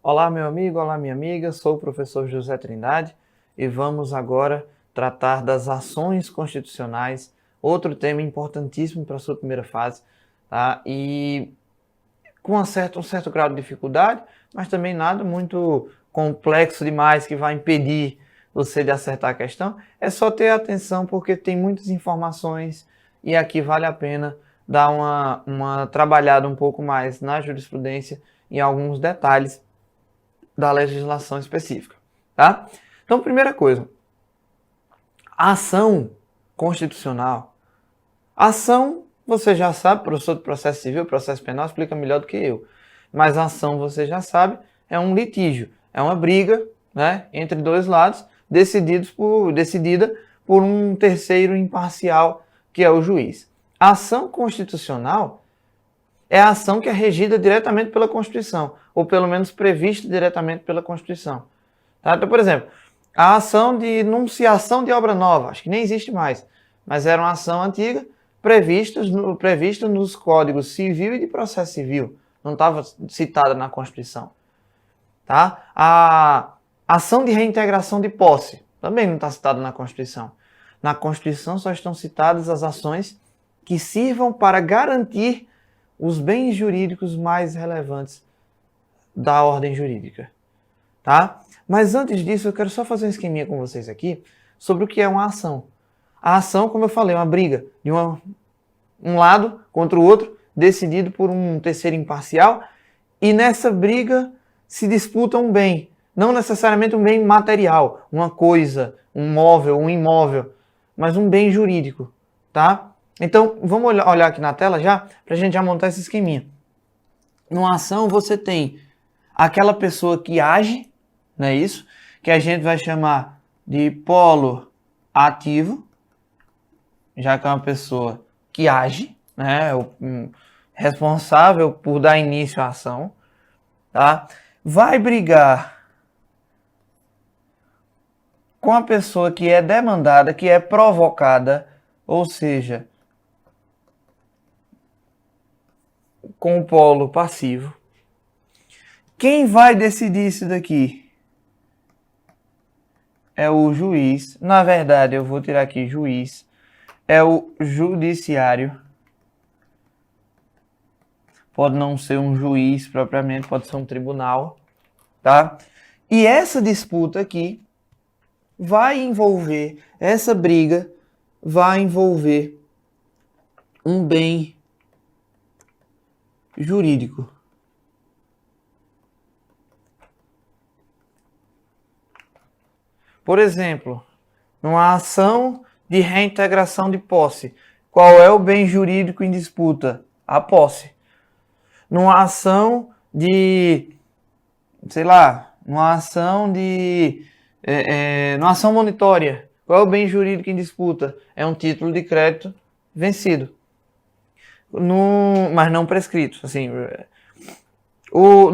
Olá, meu amigo, olá, minha amiga, sou o professor José Trindade e vamos agora tratar das ações constitucionais, outro tema importantíssimo para a sua primeira fase, tá? E com um certo grau de dificuldade, mas também nada muito complexo demais que vai impedir você de acertar a questão. É só ter atenção porque tem muitas informações e aqui vale a pena dar uma trabalhada um pouco mais na jurisprudência e alguns detalhes da legislação específica, tá? Então, primeira coisa, a ação constitucional. Ação, você já sabe, professor de processo civil, processo penal, explica melhor do que eu. Mas a ação, você já sabe, é um litígio, é uma briga, né, entre dois lados, decidida por um terceiro imparcial, que é o juiz. A ação constitucional é a ação que é regida diretamente pela Constituição, ou pelo menos prevista diretamente pela Constituição. Tá? Então, por exemplo, a ação de enunciação de obra nova, acho que nem existe mais, mas era uma ação antiga prevista nos códigos civil e de processo civil, não estava citada na Constituição. Tá? A ação de reintegração de posse também não está citada na Constituição. Na Constituição só estão citadas as ações que sirvam para garantir os bens jurídicos mais relevantes da ordem jurídica, tá? Mas antes disso, eu quero só fazer um esqueminha com vocês aqui sobre o que é uma ação. A ação, como eu falei, é uma briga de um lado contra o outro, decidido por um terceiro imparcial, e nessa briga se disputa um bem, não necessariamente um bem material, uma coisa, um móvel, um imóvel, mas um bem jurídico, tá? Então, vamos olhar aqui na tela já, para a gente já montar esse esqueminha. Numa ação, você tem aquela pessoa que age, não é isso? Que a gente vai chamar de polo ativo, já que é uma pessoa que age, né? Responsável por dar início à ação, tá? Vai brigar com a pessoa que é demandada, que é provocada, ou seja, com o polo passivo. Quem vai decidir isso daqui? É o juiz. Na verdade, eu vou tirar aqui juiz. É o judiciário. Pode não ser um juiz propriamente, pode ser um tribunal, tá? E essa disputa aqui vai envolver, essa briga vai envolver um bem jurídico. Por exemplo, numa ação de reintegração de posse, qual é o bem jurídico em disputa? A posse. Numa ação de, sei lá, numa ação monitória, qual é o bem jurídico em disputa? É um título de crédito vencido. Mas não prescrito, assim,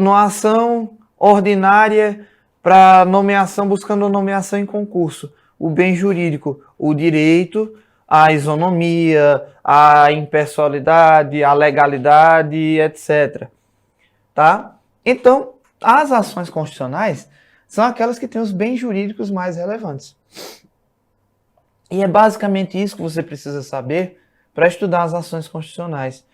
numa ação ordinária para nomeação, buscando nomeação em concurso, o bem jurídico, o direito à isonomia, à impessoalidade, à legalidade, etc. Tá? Então, as ações constitucionais são aquelas que têm os bens jurídicos mais relevantes. E é basicamente isso que você precisa saber para estudar as ações constitucionais.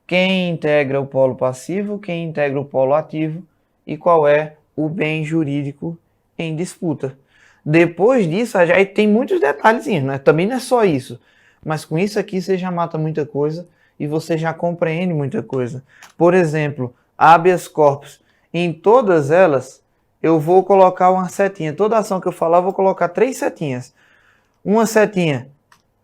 Quem integra o polo passivo, quem integra o polo ativo e qual é o bem jurídico em disputa. Depois disso, já tem muitos detalhezinhos, né? Também não é só isso. Mas com isso aqui você já mata muita coisa e você já compreende muita coisa. Por exemplo, habeas corpus. Em todas elas, eu vou colocar uma setinha. Toda ação que eu falar, eu vou colocar 3 setinhas. Uma setinha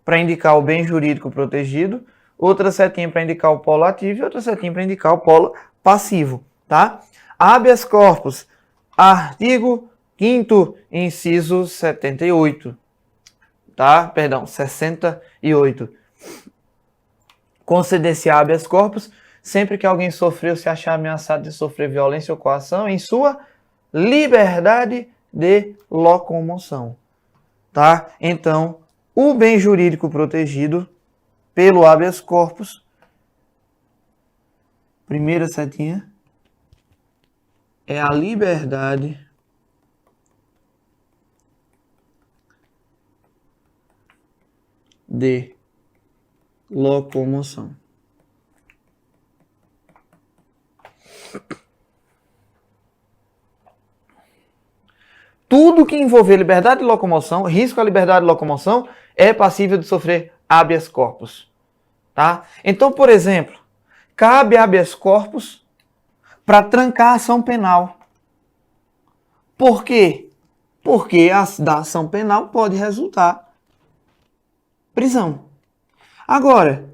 para indicar o bem jurídico protegido, outra setinha para indicar o polo ativo e outra setinha para indicar o polo passivo, tá? Habeas corpus, artigo 5º, inciso 78, tá? Perdão, 68. Conceder-se habeas corpus sempre que alguém sofreu, se achar ameaçado de sofrer violência ou coação em sua liberdade de locomoção, tá? Então, o bem jurídico protegido pelo habeas corpus, primeira setinha, é a liberdade de locomoção. Tudo que envolver liberdade de locomoção, risco à liberdade de locomoção, é passível de sofrer habeas corpus. Tá? Então, por exemplo, cabe habeas corpus para trancar a ação penal. Por quê? Porque da ação penal pode resultar prisão. Agora,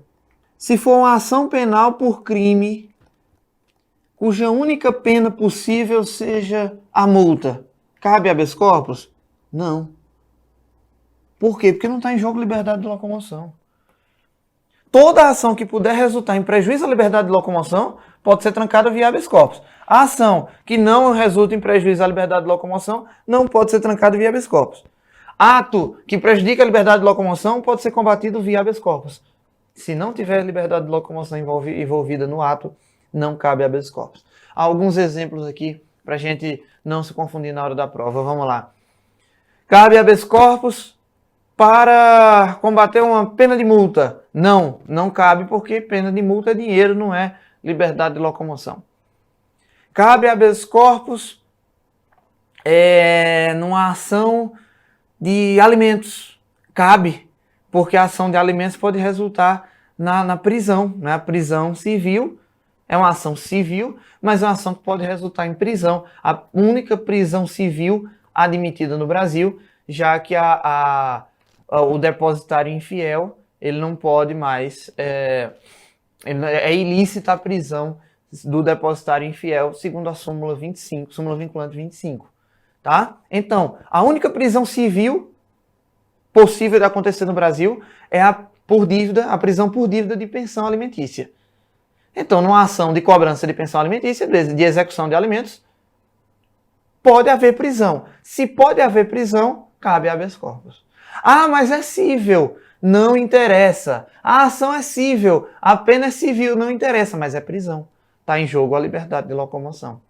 se for uma ação penal por crime cuja única pena possível seja a multa, cabe habeas corpus? Não. Por quê? Porque não está em jogo liberdade de locomoção. Toda ação que puder resultar em prejuízo à liberdade de locomoção pode ser trancada via habeas corpus. A ação que não resulta em prejuízo à liberdade de locomoção não pode ser trancada via habeas corpus. Ato que prejudica a liberdade de locomoção pode ser combatido via habeas corpus. Se não tiver liberdade de locomoção envolvida no ato, não cabe habeas corpus. Há alguns exemplos aqui para a gente não se confundir na hora da prova. Vamos lá. Cabe habeas corpus para combater uma pena de multa? Não, não cabe porque pena de multa é dinheiro, não é liberdade de locomoção. Cabe habeas corpus numa ação de alimentos? Cabe, porque a ação de alimentos pode resultar na prisão. Né? A prisão civil é uma ação civil, mas é uma ação que pode resultar em prisão. A única prisão civil admitida no Brasil, já que o depositário infiel, ele não pode mais, é ilícita a prisão do depositário infiel, segundo a súmula 25, súmula vinculante 25. Tá? Então, a única prisão civil possível de acontecer no Brasil é a prisão por dívida de pensão alimentícia. Então, numa ação de cobrança de pensão alimentícia, de execução de alimentos, pode haver prisão. Se pode haver prisão, cabe habeas corpus. Ah, mas é cível. Não interessa. A ação é cível. A pena é civil. Não interessa, mas é prisão. Está em jogo a liberdade de locomoção.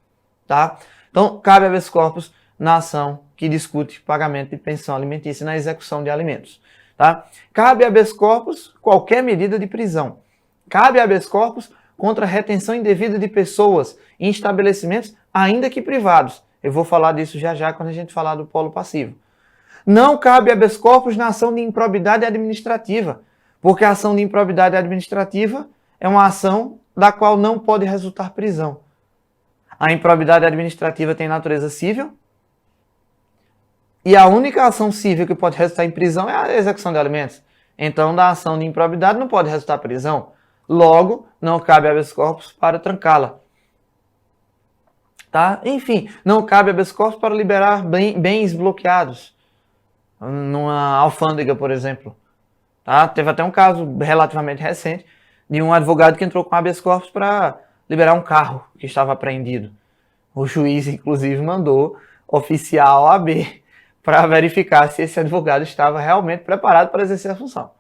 Tá? Então, cabe habeas corpus na ação que discute pagamento de pensão alimentícia na execução de alimentos. Tá? Cabe habeas corpus qualquer medida de prisão. Cabe habeas corpus contra a retenção indevida de pessoas em estabelecimentos, ainda que privados. Eu vou falar disso já quando a gente falar do polo passivo. Não cabe habeas corpus na ação de improbidade administrativa, porque a ação de improbidade administrativa é uma ação da qual não pode resultar prisão. A improbidade administrativa tem natureza cível, e a única ação cível que pode resultar em prisão é a execução de alimentos. Então, da ação de improbidade não pode resultar prisão. Logo, não cabe habeas corpus para trancá-la. Tá? Enfim, não cabe habeas corpus para liberar bens bloqueados. Numa alfândega, por exemplo. Tá? Teve até um caso relativamente recente de um advogado que entrou com habeas corpus para liberar um carro que estava apreendido. O juiz, inclusive, mandou oficial OAB para verificar se esse advogado estava realmente preparado para exercer a função.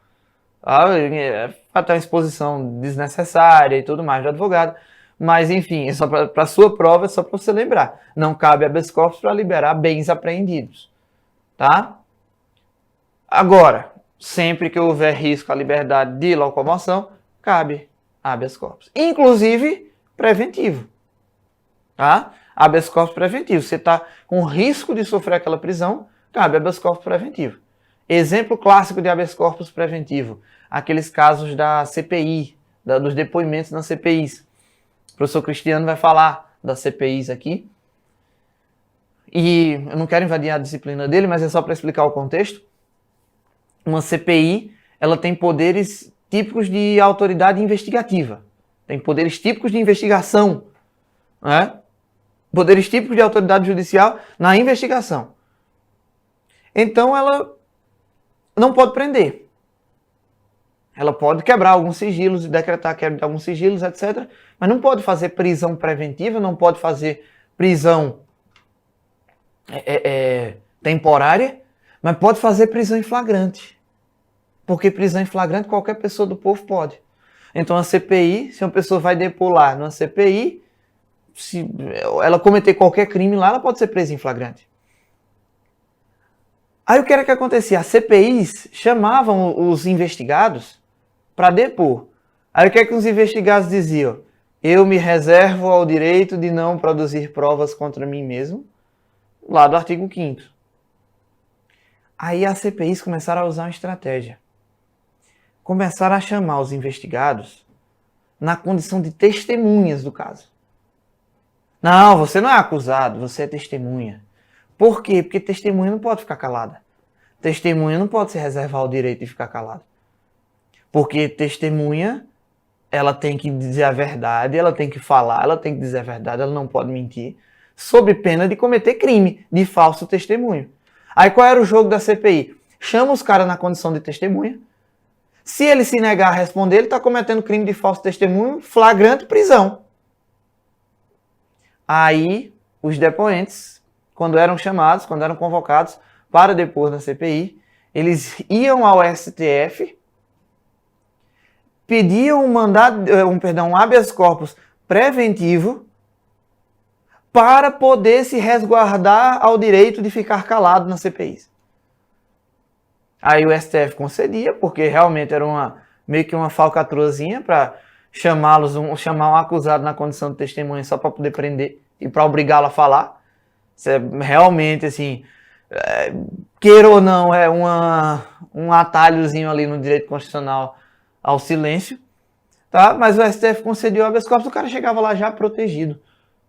Até uma exposição desnecessária e tudo mais do advogado. Mas, enfim, é só para a sua prova, é só para você lembrar. Não cabe habeas corpus para liberar bens apreendidos. Tá? Agora, sempre que houver risco à liberdade de locomoção, cabe habeas corpus. Inclusive, preventivo. Tá? Habeas corpus preventivo. Você está com risco de sofrer aquela prisão, cabe habeas corpus preventivo. Exemplo clássico de habeas corpus preventivo. Aqueles casos da CPI, dos depoimentos nas CPIs. O professor Cristiano vai falar das CPIs aqui. E eu não quero invadir a disciplina dele, mas é só para explicar o contexto. Uma CPI, ela tem poderes típicos de autoridade investigativa. Tem poderes típicos de investigação. Né? Poderes típicos de autoridade judicial na investigação. Então, ela não pode prender. Ela pode quebrar alguns sigilos e decretar quebra de alguns sigilos, etc. Mas não pode fazer prisão preventiva, não pode fazer prisão temporária, mas pode fazer prisão em flagrante. Porque prisão em flagrante qualquer pessoa do povo pode. Então a CPI, se uma pessoa vai depor lá numa CPI, se ela cometer qualquer crime lá, ela pode ser presa em flagrante. Aí o que era que acontecia? As CPIs chamavam os investigados para depor. Aí o que é que os investigados diziam? Eu me reservo ao direito de não produzir provas contra mim mesmo, lá do artigo 5º. Aí as CPIs começaram a usar uma estratégia. Começaram a chamar os investigados na condição de testemunhas do caso. Não, você não é acusado, você é testemunha. Por quê? Porque testemunha não pode ficar calada. Testemunha não pode se reservar o direito de ficar calada. Porque testemunha, ela tem que dizer a verdade, ela tem que falar, ela tem que dizer a verdade, ela não pode mentir, sob pena de cometer crime de falso testemunho. Aí qual era o jogo da CPI? Chama os caras na condição de testemunha. Se ele se negar a responder, ele está cometendo crime de falso testemunho, flagrante, prisão. Aí os depoentes, quando eram chamados, quando eram convocados para depor na CPI, eles iam ao STF, pediam um habeas corpus preventivo para poder se resguardar ao direito de ficar calado na CPI. Aí o STF concedia, porque realmente era meio que uma falcatruazinha para chamar um acusado na condição de testemunha só para poder prender e para obrigá-lo a falar. Isso é realmente, assim, queira ou não, é um atalhozinho ali no direito constitucional ao silêncio, tá? Mas o STF concedeu o habeas corpus, o cara chegava lá já protegido.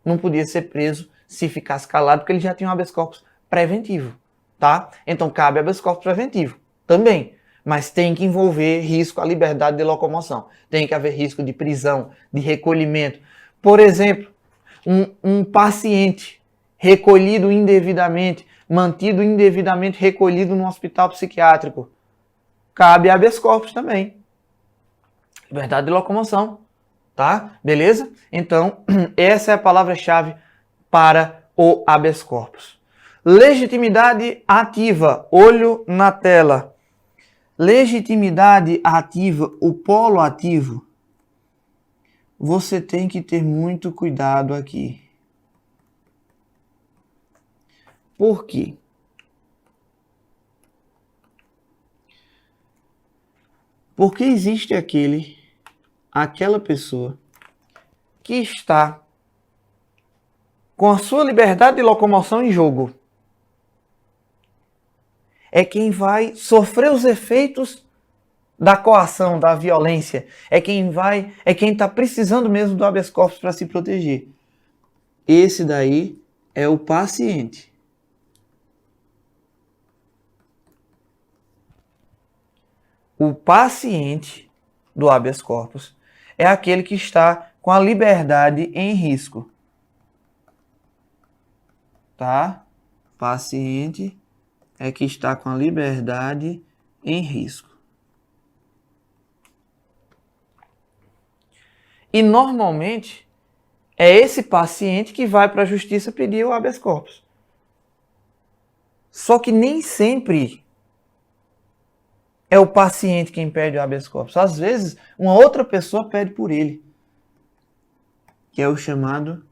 Não podia ser preso se ficasse calado, porque ele já tinha um habeas corpus preventivo, tá? Então cabe habeas corpus preventivo também, mas tem que envolver risco à liberdade de locomoção. Tem que haver risco de prisão, de recolhimento. Por exemplo, um paciente recolhido indevidamente, mantido indevidamente recolhido num hospital psiquiátrico, cabe habeas corpus também. Liberdade de locomoção, tá? Beleza? Então, essa é a palavra-chave para o habeas corpus. Legitimidade ativa, olho na tela. Legitimidade ativa, o polo ativo, você tem que ter muito cuidado aqui. Por quê? Porque existe aquela pessoa que está com a sua liberdade de locomoção em jogo. É quem vai sofrer os efeitos da coação, da violência. É quem está precisando mesmo do habeas corpus para se proteger. Esse daí é o paciente. O paciente do habeas corpus é aquele que está com a liberdade em risco. Tá? Paciente é que está com a liberdade em risco. E normalmente é esse paciente que vai para a justiça pedir o habeas corpus. Só que nem sempre é o paciente quem pede o habeas corpus. Às vezes, uma outra pessoa pede por ele, que é o chamado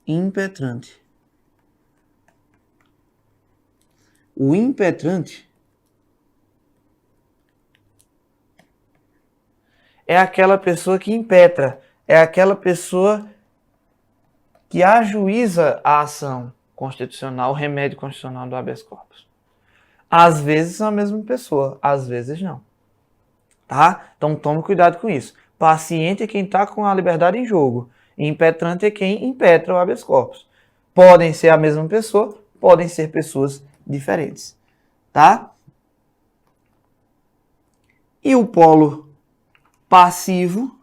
impetrante. O impetrante é aquela pessoa que impetra, é aquela pessoa que ajuiza a ação constitucional, o remédio constitucional do habeas corpus. Às vezes são a mesma pessoa, às vezes não. Tá? Então tome cuidado com isso. Paciente é quem está com a liberdade em jogo. Impetrante é quem impetra o habeas corpus. Podem ser a mesma pessoa, podem ser pessoas diferentes. Tá? E o polo passivo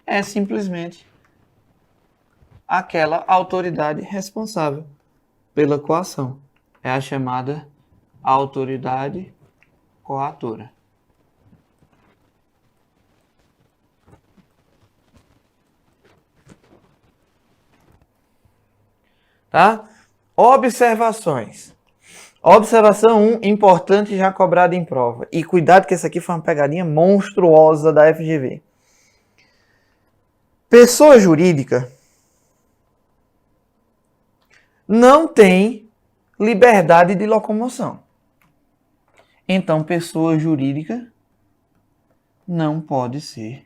é simplesmente aquela autoridade responsável pela coação. É a chamada autoridade coatora. Tá? Observações. Observação 1, importante já cobrada em prova. E cuidado que essa aqui foi uma pegadinha monstruosa da FGV. Pessoa jurídica não tem liberdade de locomoção. Então, pessoa jurídica não pode ser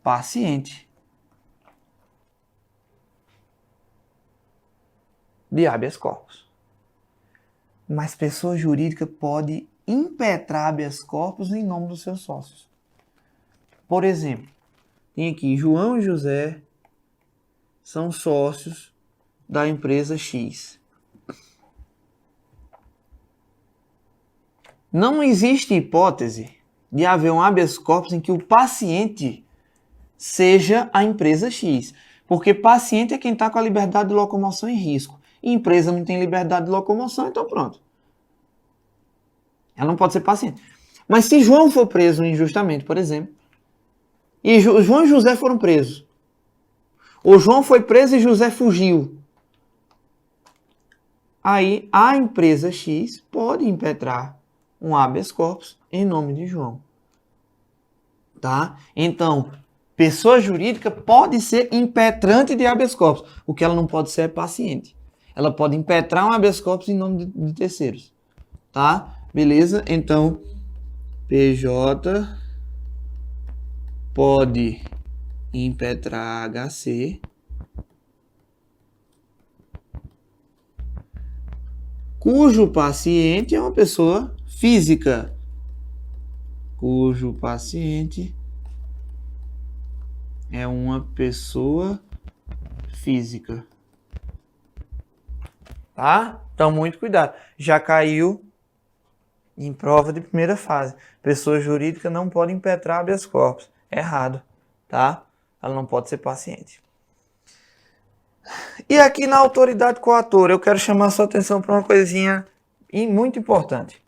paciente de habeas corpus. Mas pessoa jurídica pode impetrar habeas corpus em nome dos seus sócios. Por exemplo, tem aqui João e José são sócios da empresa X. Não existe hipótese de haver um habeas corpus em que o paciente seja a empresa X. Porque paciente é quem está com a liberdade de locomoção em risco. E empresa não tem liberdade de locomoção, então pronto. Ela não pode ser paciente. Mas se João for preso injustamente, por exemplo, e João e José foram presos, ou João foi preso e José fugiu, aí a empresa X pode impetrar um habeas corpus em nome de João. Tá? Então, pessoa jurídica pode ser impetrante de habeas corpus. O que ela não pode ser é paciente. Ela pode impetrar um habeas corpus em nome de terceiros. Tá? Beleza? Então, PJ pode impetrar HC cujo paciente é uma pessoa física. Cujo paciente é uma pessoa física. Tá? Então, muito cuidado. Já caiu em prova de primeira fase. Pessoa jurídica não pode impetrar habeas corpus. Errado. Tá? Ela não pode ser paciente. E aqui na autoridade coatora, eu quero chamar a sua atenção para uma coisinha muito importante.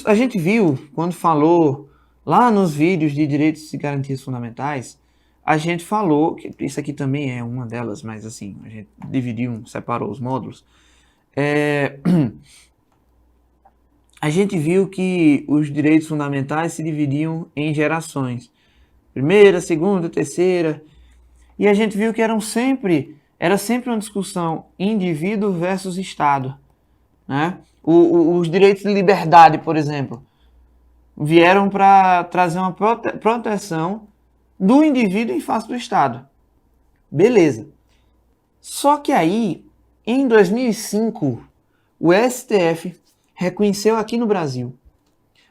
A gente viu, quando falou lá nos vídeos de direitos e garantias fundamentais, a gente falou, que isso aqui também é uma delas, mas assim, a gente dividiu, separou os módulos. A gente viu que os direitos fundamentais se dividiam em gerações. Primeira, segunda, terceira. E a gente viu que era sempre uma discussão indivíduo versus Estado. Né? Os direitos de liberdade, por exemplo, vieram para trazer uma proteção do indivíduo em face do Estado. Beleza. Só que aí, em 2005, o STF reconheceu aqui no Brasil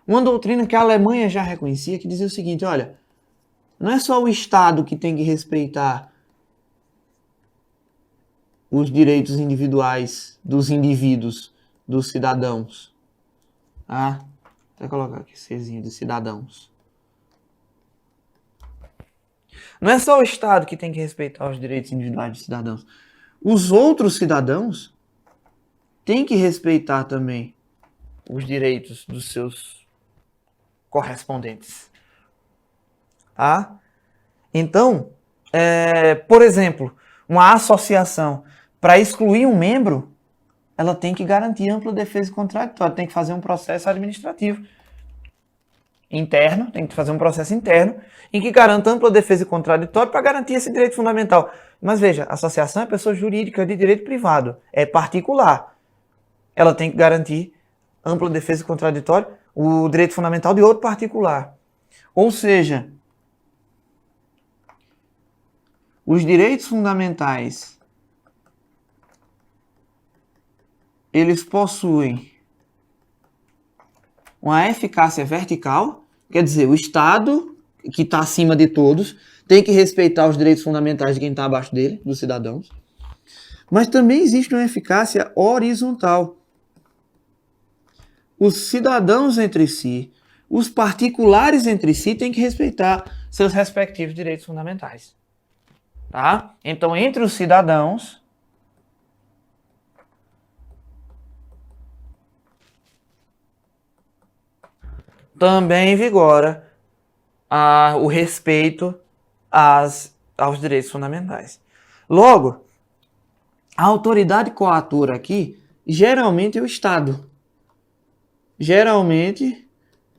uma doutrina que a Alemanha já reconhecia, que dizia o seguinte, olha, não é só o Estado que tem que respeitar os direitos individuais dos indivíduos, dos cidadãos. Ah, vou colocar aqui Czinho de cidadãos. Não é só o Estado que tem que respeitar os direitos individuais dos cidadãos. Os outros cidadãos têm que respeitar também os direitos dos seus correspondentes. Tá? Então, por exemplo, uma associação, para excluir um membro, ela tem que garantir ampla defesa contraditória, tem que fazer um processo administrativo interno, tem que fazer um processo interno em que garanta ampla defesa contraditória para garantir esse direito fundamental. Mas veja, a associação é pessoa jurídica de direito privado, é particular. Ela tem que garantir ampla defesa contraditória, o direito fundamental de outro particular. Ou seja, os direitos fundamentais, eles possuem uma eficácia vertical, quer dizer, o Estado, que está acima de todos, tem que respeitar os direitos fundamentais de quem está abaixo dele, dos cidadãos. Mas também existe uma eficácia horizontal. Os cidadãos entre si, os particulares entre si, têm que respeitar seus respectivos direitos fundamentais. Tá? Então, entre os cidadãos, também vigora o respeito aos direitos fundamentais. Logo, A autoridade coatora aqui, geralmente é o Estado. Geralmente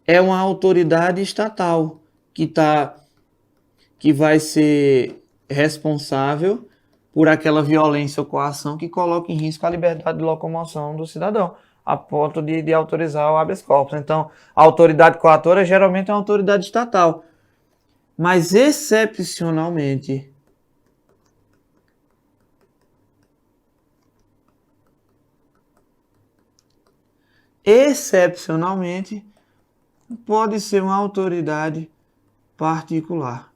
é uma autoridade estatal que vai ser responsável por aquela violência ou coação que coloca em risco a liberdade de locomoção do cidadão, a ponto de autorizar o habeas corpus. Então, a autoridade coatora geralmente é uma autoridade estatal. Mas, excepcionalmente, pode ser uma autoridade particular.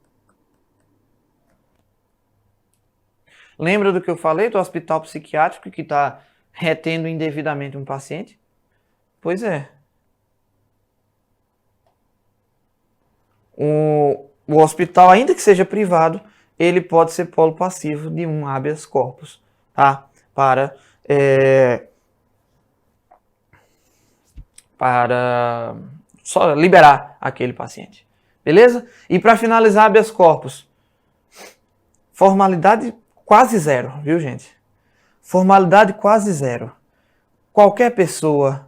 Lembra do que eu falei do hospital psiquiátrico que está retendo indevidamente um paciente? Pois é. O hospital, ainda que seja privado, ele pode ser polo passivo de um habeas corpus, tá? Para só liberar aquele paciente. Beleza? E para finalizar, habeas corpus. Formalidade quase zero, viu, gente? Formalidade quase zero. Qualquer pessoa,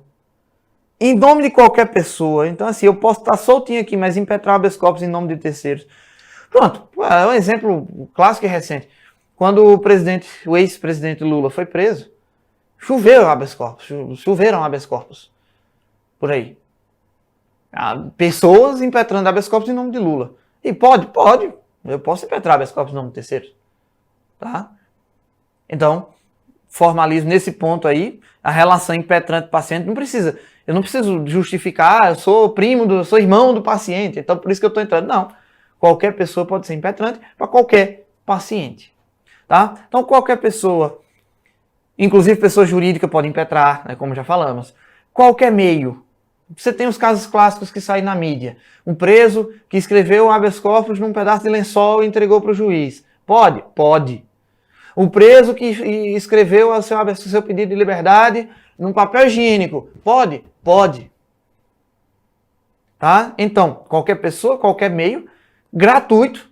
em nome de qualquer pessoa, então assim, eu posso estar soltinho aqui, mas impetrar habeas corpus em nome de terceiros. Pronto, é um exemplo clássico e recente. Quando o ex-presidente Lula foi preso, choveram habeas corpus por aí. Pessoas impetrando habeas corpus em nome de Lula. E pode. Eu posso impetrar habeas corpus em nome de terceiros. Tá? Então, formalismo nesse ponto aí, a relação impetrante-paciente eu não preciso justificar, eu sou sou irmão do paciente, então por isso que eu estou entrando. Não, qualquer pessoa pode ser impetrante para qualquer paciente. Tá? Então, qualquer pessoa, inclusive pessoa jurídica, pode impetrar, né, como já falamos. Qualquer meio. Você tem os casos clássicos que saem na mídia. Um preso que escreveu o habeas corpus num pedaço de lençol e entregou para o juiz. Pode? Pode. O preso que escreveu o seu pedido de liberdade num papel higiênico. Pode? Pode. Tá? Então, qualquer pessoa, qualquer meio, gratuito,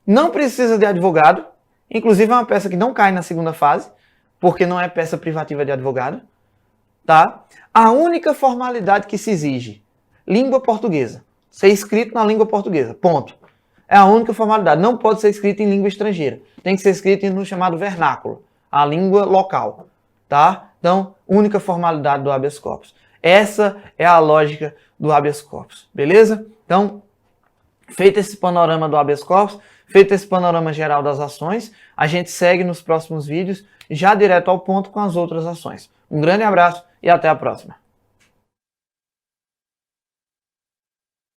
não precisa de advogado. Inclusive é uma peça que não cai na segunda fase, porque não é peça privativa de advogado. Tá? A única formalidade que se exige, língua portuguesa. Ser escrito na língua portuguesa. Ponto. É a única formalidade. Não pode ser escrito em língua estrangeira. Tem que ser escrito no chamado vernáculo, a língua local. Tá? Então, única formalidade do habeas corpus. Essa é a lógica do habeas corpus. Beleza? Então, feito esse panorama do habeas corpus, feito esse panorama geral das ações, a gente segue nos próximos vídeos, já direto ao ponto com as outras ações. Um grande abraço e até a próxima.